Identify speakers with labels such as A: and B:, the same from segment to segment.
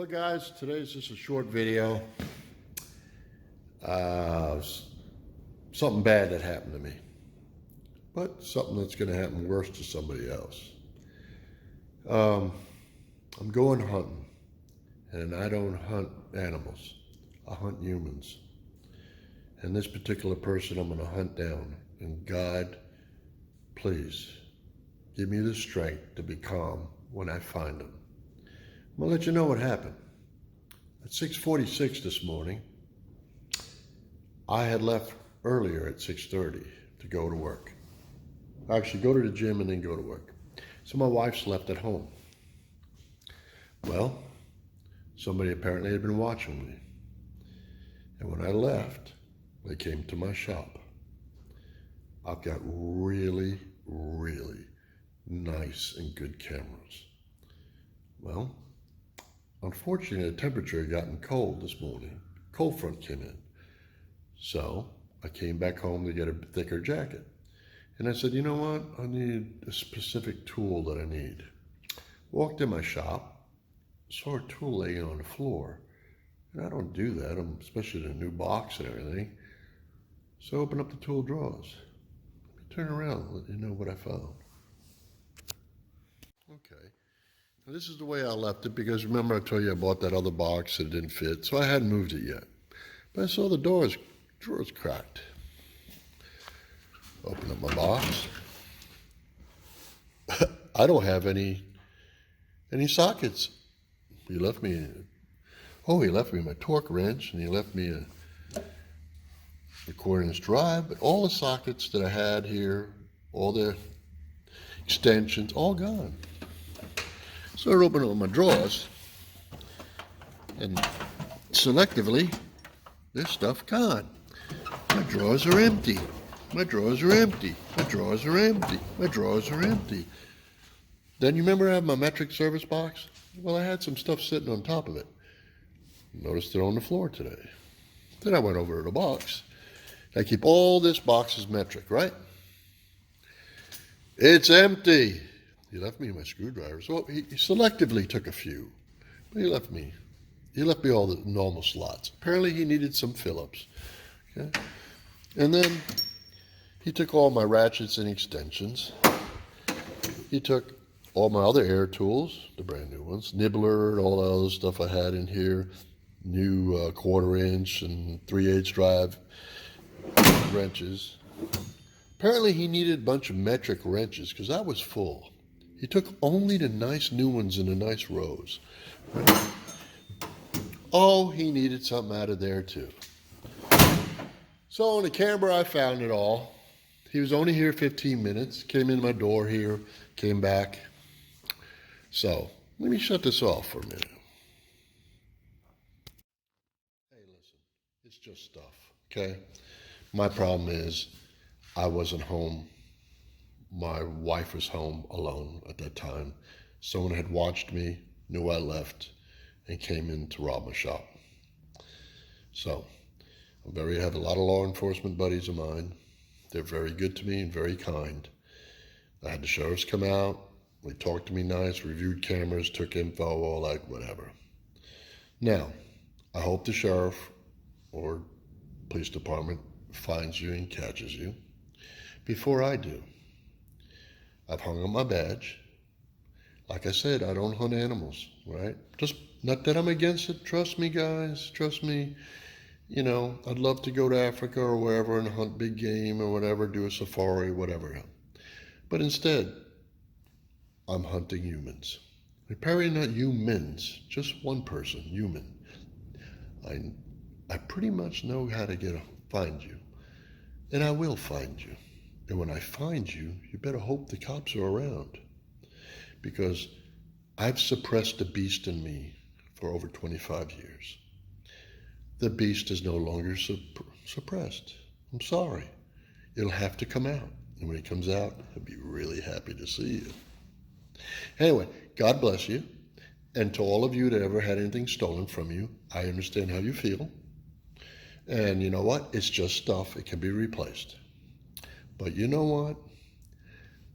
A: guys, today's just a short video. Something bad that happened to me, but something that's going to happen worse to somebody else. I'm going hunting, and I don't hunt animals. I hunt humans. And this particular person I'm going to hunt down. And God, please, give me the strength to be calm when I find him. I'm going to let you know what happened. At 6:46 this morning, I had left earlier at 6:30 to go to work. Actually, go to the gym and then go to work. So my wife's left at home. Well, somebody apparently had been watching me. And when I left, they came to my shop. I've got really, really nice and good cameras. Well, unfortunately, the temperature had gotten cold this morning. Cold front came in. So I came back home to get a thicker jacket. And I said, you know what? I need a specific tool that I need. Walked in my shop, saw a tool laying on the floor. And I don't do that, especially in a new box and everything. So I opened up the tool drawers. Let me turn around and let you know what I found. Okay. Now this is the way I left it because remember I told you I bought that other box that didn't fit, so I hadn't moved it yet. But I saw the drawers cracked. Open up my box. I don't have any sockets. He left me my torque wrench, and he left me a quarter-inch drive, but all the sockets that I had here, all the extensions, all gone. So I opened up my drawers, and selectively, there's stuff gone. My drawers are empty. My drawers are empty. My drawers are empty. My drawers are empty. Then you remember I have my metric service box? Well, I had some stuff sitting on top of it. Noticed it on the floor today. Then I went over to the box. I keep all this boxes metric, right? It's empty. He left me my screwdrivers. Well, he selectively took a few, but he left me all the normal slots. Apparently he needed some Phillips. Okay? And then he took all my ratchets and extensions. He took all my other air tools, the brand new ones, nibbler and all the other stuff I had in here, new quarter-inch and 3/8 drive wrenches. Apparently he needed a bunch of metric wrenches because I was full. He took only the nice new ones in the nice rows. Oh, he needed something out of there too. So on the camera I found it all. He was only here 15 minutes, came in my door here, came back. So let me shut this off for a minute. Hey, listen, it's just stuff, okay? My problem is I wasn't home. My wife was home alone at that time. Someone had watched me, knew I left, and came in to rob my shop. So I have a lot of law enforcement buddies of mine. They're very good to me and very kind. I had the sheriffs come out. They talked to me nice, reviewed cameras, took info, all that, whatever. Now, I hope the sheriff or police department finds you and catches you. Before I do, I've hung up my badge. Like I said, I don't hunt animals, right? Just not that I'm against it. Trust me, guys. Trust me. You know, I'd love to go to Africa or wherever and hunt big game or whatever, do a safari, whatever. But instead, I'm hunting humans. Apparently not humans, just one person, human. I pretty much know how to find you. And I will find you. And when I find you, you better hope the cops are around. Because I've suppressed the beast in me for over 25 years. The beast is no longer suppressed. I'm sorry. It'll have to come out. And when it comes out, I'll be really happy to see you. Anyway, God bless you. And to all of you that ever had anything stolen from you, I understand how you feel. And you know what? It's just stuff. It can be replaced. But you know what?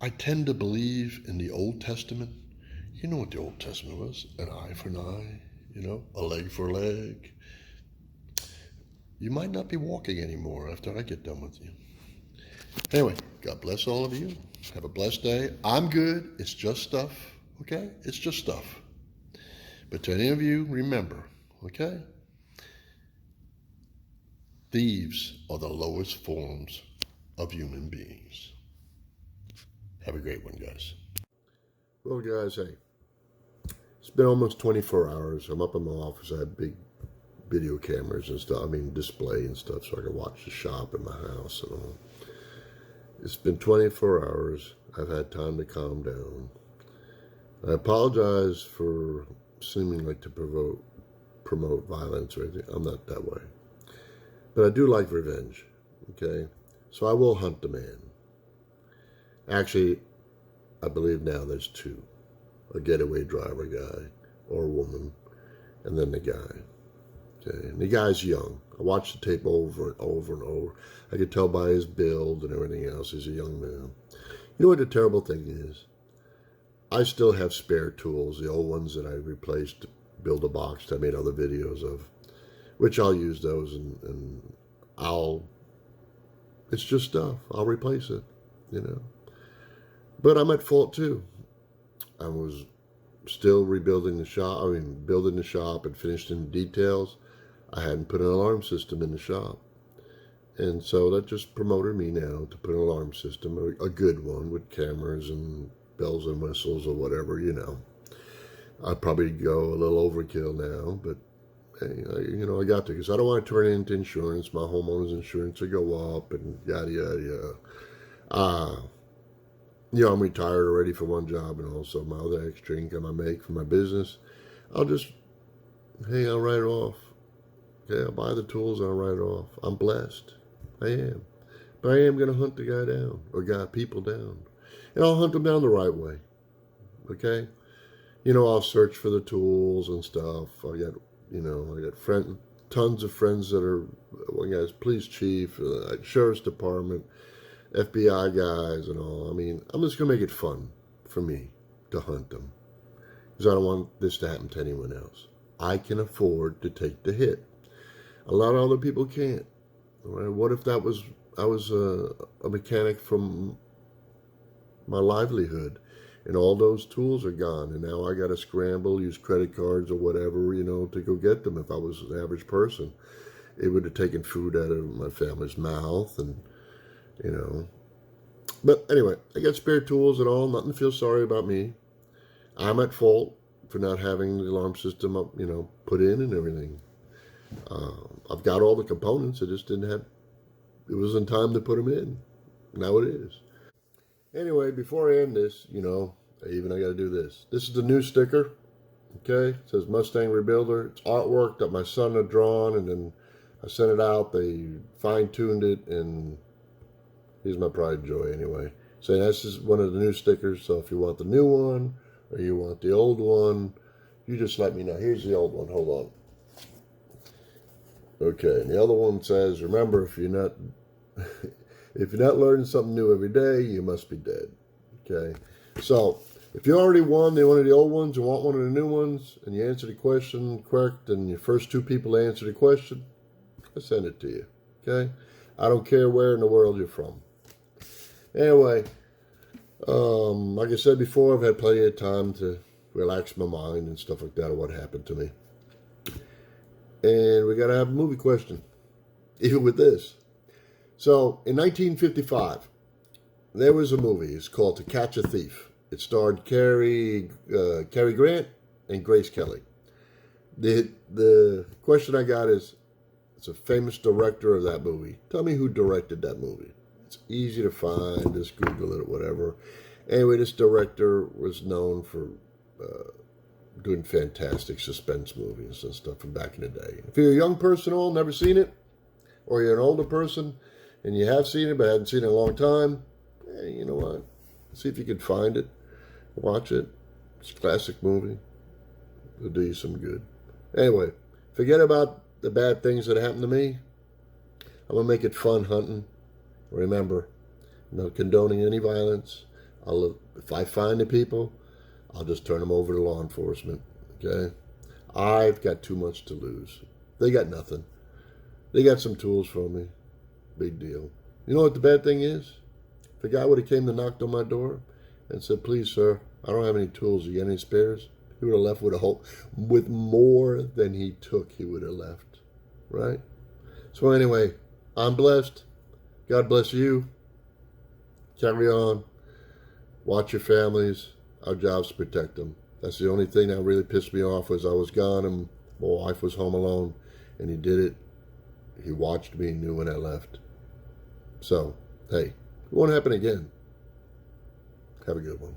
A: I tend to believe in the Old Testament. You know what the Old Testament was? An eye for an eye a leg for a leg. You might not be walking anymore after I get done with you. Anyway, God bless all of you. Have a blessed day. I'm good. It's just stuff, okay? It's just stuff. But to any of you, remember, okay? Thieves are the lowest forms of human beings. Have a great one, guys. Well, guys, hey, it's been almost 24 hours. I'm up in my office. I have big video cameras and stuff. Display and stuff, so I can watch the shop in my house and all. It's been 24 hours. I've had time to calm down. I apologize for seeming like to promote violence or anything. I'm not that way. But I do like revenge, okay? So I will hunt the man. Actually, I believe now there's two. A getaway driver guy or a woman, and then the guy. Okay, and the guy's young. I watched the tape over and over and over. I could tell by his build and everything else, he's a young man. You know what the terrible thing is? I still have spare tools, the old ones that I replaced to build a box that I made other videos of, which I'll use those and it's just stuff. I'll replace it, But I'm at fault too. I was still rebuilding the shop, building the shop and finished in details. I hadn't put an alarm system in the shop. And so that just promoted me now to put an alarm system, a good one with cameras and bells and whistles or whatever, I'd probably go a little overkill now, but hey, I got to, because I don't want to turn it into insurance. My homeowner's insurance will go up and yada, yada, yada. I'm retired already from one job, and also my other extra income I make from my business. I'll write it off. Okay, I'll buy the tools and I'll write it off. I'm blessed. I am. But I am going to hunt the guy down, or people down. And I'll hunt them down the right way. Okay? I'll search for the tools and stuff. I got tons of friends that are, police chief, sheriff's department, FBI guys and all. I'm just going to make it fun for me to hunt them, because I don't want this to happen to anyone else. I can afford to take the hit. A lot of other people can't. Right? What if I was a mechanic from my livelihood, and all those tools are gone, and now I got to scramble, use credit cards or whatever, to go get them. If I was an average person, it would have taken food out of my family's mouth, and But anyway, I got spare tools and all. Nothing to feel sorry about me. I'm at fault for not having the alarm system up, put in and everything. I've got all the components. I just didn't have. It wasn't time to put them in. Now it is. Anyway, before I end this, I got to do this. This is the new sticker. Okay, it says Mustang Rebuilder. It's artwork that my son had drawn, and then I sent it out. They fine-tuned it, and here's my pride and joy anyway. Saying this is one of the new stickers, so if you want the new one or you want the old one, you just let me know. Here's the old one. Hold on. Okay, and the other one says, remember, if you're not learning something new every day, you must be dead. Okay, so if you already won one of the old ones and want one of the new ones, and you answer the question correct, and your first two people answer the question, I send it to you. Okay, I don't care where in the world you're from. Anyway, like I said before, I've had plenty of time to relax my mind and stuff like that of what happened to me. And we got to have a movie question, even with this. So, in 1955, there was a movie. It's called To Catch a Thief. It starred Cary Grant and Grace Kelly. The question I got is, it's a famous director of that movie. Tell me who directed that movie. It's easy to find. Just Google it or whatever. Anyway, this director was known for doing fantastic suspense movies and stuff from back in the day. If you're a young person or never seen it, or you're an older person and you have seen it but hadn't seen it in a long time, hey, you know what? See if you can find it. Watch it. It's a classic movie. It'll do you some good. Anyway, forget about the bad things that happened to me. I'm going to make it fun hunting. Remember, I'm not condoning any violence. If I find the people, I'll just turn them over to law enforcement. Okay? I've got too much to lose. They got nothing. They got some tools for me. Big deal. You know what the bad thing is? If a guy would have came and knocked on my door and said, please, sir, I don't have any tools. You got any spares? He would have left with a hope. With more than he took, he would have left. Right? So anyway, I'm blessed. God bless you. Carry on. Watch your families. Our job's to protect them. That's the only thing that really pissed me off was I was gone and my wife was home alone. And he did it. He watched me and knew when I left. So, hey, it won't happen again. Have a good one.